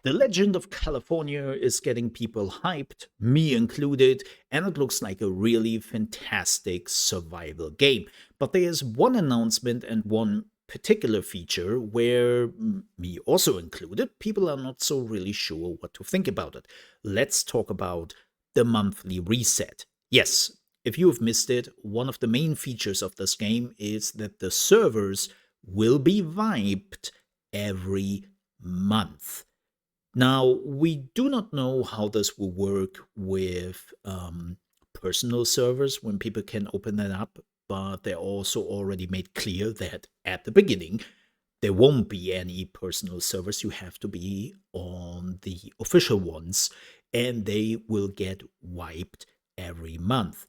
The Legend of California is getting people hyped, me included, and it looks like a really fantastic survival game. But there's one announcement and one particular feature where, me also included, people are not so really sure what to think about it. Let's talk about the monthly reset. Yes, if you have missed it, one of the main features of this game is that the servers will be wiped every month. Now, we do not know how this will work with personal servers when people can open that up, but they also already made clear that at the beginning, there won't be any personal servers. You have to be on the official ones, and they will get wiped every month.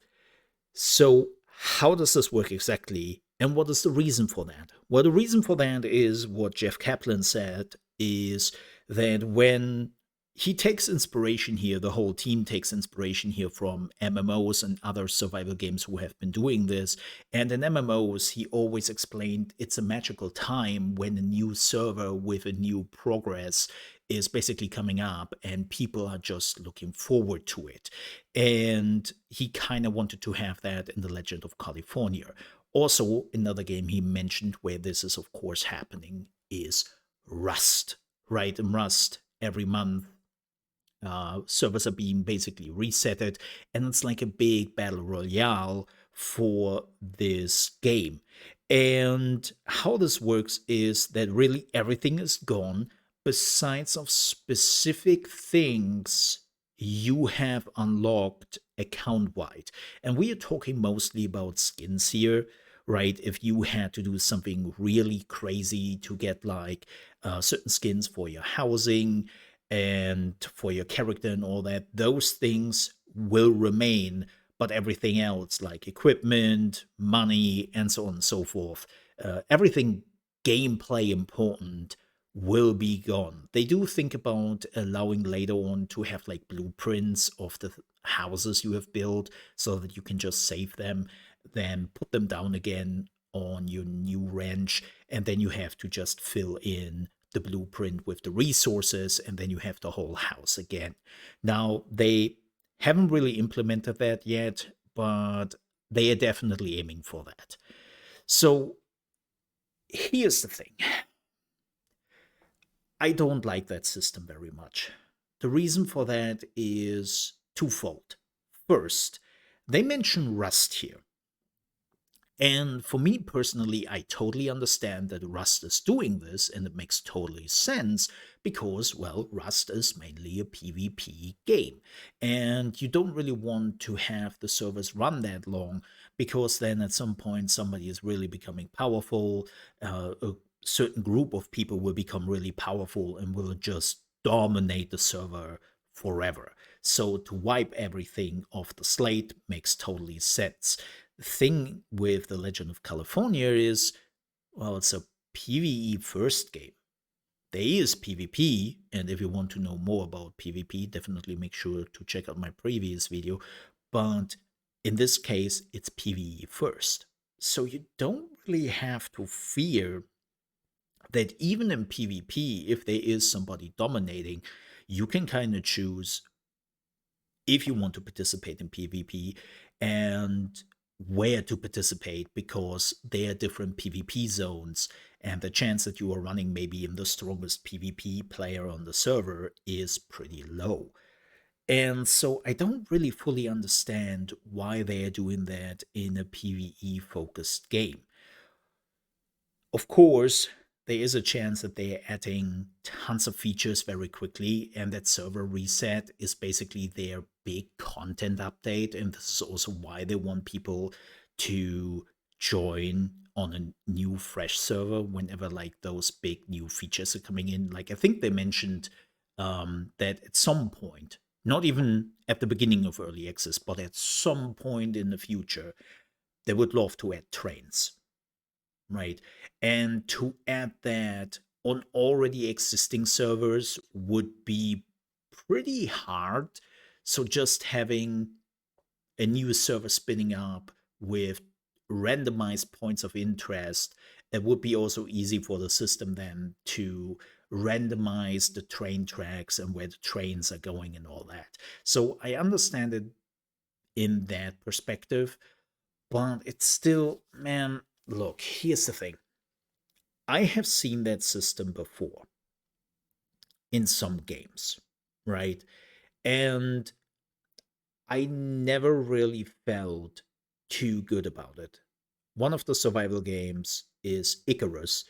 So, how does this work exactly? And what is the reason for that? Well, the reason for that is what Jeff Kaplan said is that when he takes inspiration here, the whole team takes inspiration here from MMOs and other survival games who have been doing this. And in MMOs, he always explained it's a magical time when a new server with a new progress is basically coming up and people are just looking forward to it. And he kind of wanted to have that in The Legend of California. Also, another game he mentioned where this is, of course, happening is Rust. Right? In Rust, every month, servers are being basically resetted, and it's like a big battle royale for this game. And how this works is that really everything is gone besides of specific things you have unlocked account wide. And we are talking mostly about skins here, right? If you had to do something really crazy to get like certain skins for your housing and for your character and all that, those things will remain. But everything else, like equipment, money, and so on and so forth, everything gameplay important will be gone. They do think about allowing later on to have like blueprints of the houses you have built so that you can just save them, then put them down again on your new ranch, and then you have to just fill in the blueprint with the resources, and then you have the whole house again. Now, they haven't really implemented that yet, but they are definitely aiming for that. So here's the thing. I don't like that system very much. The reason for that is twofold. First, they mention Rust here. And for me personally, I totally understand that Rust is doing this, and it makes totally sense because, well, Rust is mainly a PvP game. And you don't really want to have the servers run that long because then at some point somebody is really becoming powerful. A certain group of people will become really powerful and will just dominate the server forever. So to wipe everything off the slate makes totally sense. The thing with The Legend of California is, well, it's a PvE first game. There is PvP, and if you want to know more about PvP, definitely make sure to check out my previous video. But in this case, it's PvE first. So you don't really have to fear that even in PvP, if there is somebody dominating, you can kind of choose if you want to participate in PvP and where to participate because there are different PvP zones, and the chance that you are running maybe in the strongest PvP player on the server is pretty low. And so I don't really fully understand why they are doing that in a PvE focused game. Of course, there is a chance that they are adding tons of features very quickly, and that server reset is basically their big content update. And this is also why they want people to join on a new, fresh server whenever like those big new features are coming in. Like I think they mentioned that at some point, not even at the beginning of early access, but at some point in the future, they would love to add trains, right? And to add that on already existing servers would be pretty hard. So just having a new server spinning up with randomized points of interest, it would be also easy for the system then to randomize the train tracks and where the trains are going and all that. So I understand it in that perspective, but it's still, man, look, here's the thing. I have seen that system before in some games, right? And I never really felt too good about it. One of the survival games is Icarus.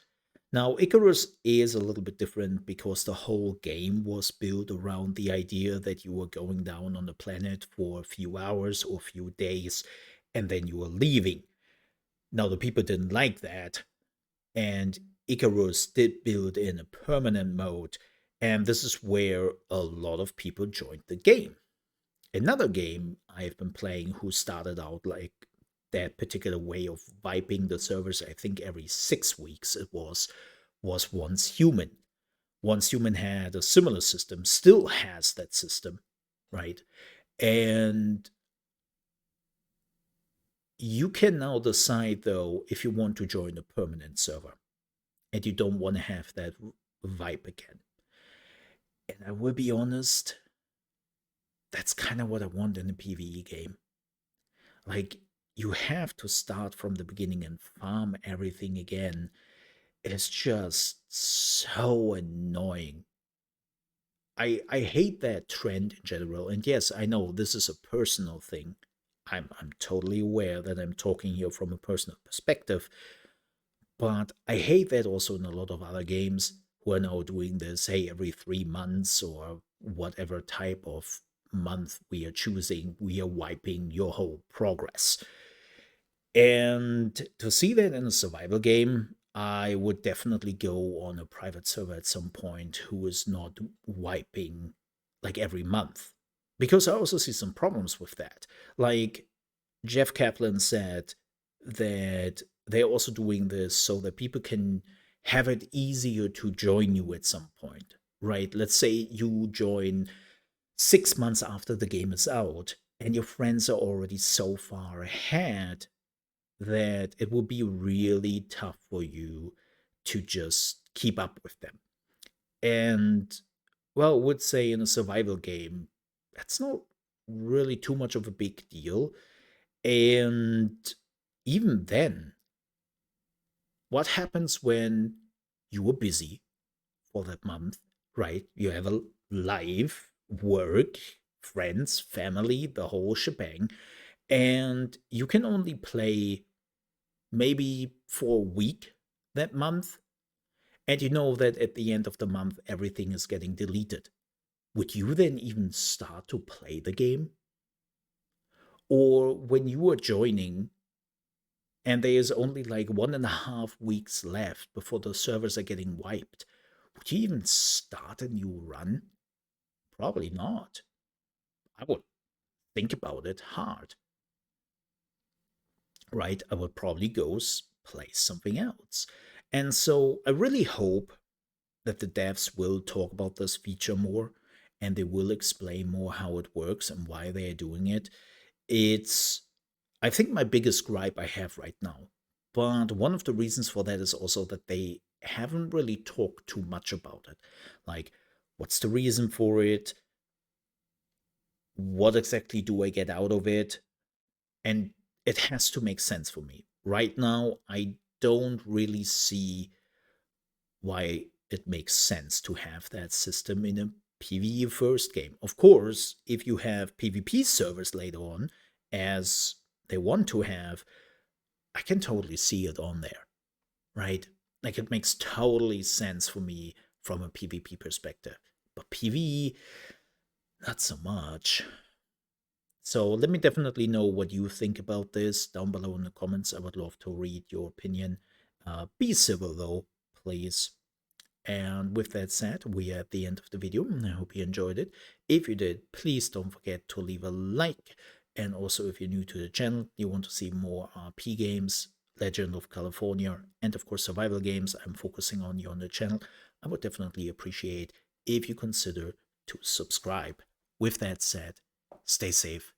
Now, Icarus is a little bit different because the whole game was built around the idea that you were going down on the planet for a few hours or a few days and then you were leaving. Now, the people didn't like that, and Icarus did build in a permanent mode, and this is where a lot of people joined the game. Another game I've been playing who started out like that particular way of wiping the servers, I think every 6 weeks it was Once Human. Once Human had a similar system, still has that system, right? And you can now decide, though, if you want to join a permanent server and you don't want to have that vibe again. And I will be honest, that's kind of what I want in a PvE game. Like, you have to start from the beginning and farm everything again. It is just so annoying. I hate that trend in general. And yes, I know this is a personal thing. I'm totally aware that I'm talking here from a personal perspective. But I hate that also in a lot of other games who are now doing this, hey, every 3 months or whatever type of month we are choosing, we are wiping your whole progress. And to see that in a survival game, I would definitely go on a private server at some point who is not wiping like every month. Because I also see some problems with that. Like Jeff Kaplan said that they're also doing this so that people can have it easier to join you at some point, right? Let's say you join 6 months after the game is out and your friends are already so far ahead that it will be really tough for you to just keep up with them. And, well, I would say in a survival game, that's not really too much of a big deal. And even then, what happens when you are busy for that month, right? You have a life, work, friends, family, the whole shebang, and you can only play maybe for a week that month, and you know that at the end of the month everything is getting deleted. Would you then even start to play the game? Or when you are joining and there is only like 1.5 weeks left before the servers are getting wiped, would you even start a new run? Probably not. I would think about it hard. Right? I would probably go play something else. And so I really hope that the devs will talk about this feature more and they will explain more how it works and why they are doing it. It's, I think, my biggest gripe I have right now. But one of the reasons for that is also that they haven't really talked too much about it. Like, what's the reason for it? What exactly do I get out of it? And it has to make sense for me. Right now, I don't really see why it makes sense to have that system in a PvE first game. Of course, if you have PvP servers later on, as they want to have, I can totally see it on there, right? Like, it makes totally sense for me from a PvP perspective. But PvE, not so much. So let me definitely know what you think about this down below in the comments. I would love to read your opinion. Be civil though, please. And with that said, we are at the end of the video. I hope you enjoyed it. If you did, please don't forget to leave a like. And also, if you're new to the channel, you want to see more RP games, Legend of California, and of course survival games I'm focusing on here on the channel, I would definitely appreciate if you consider to subscribe. With that said, stay safe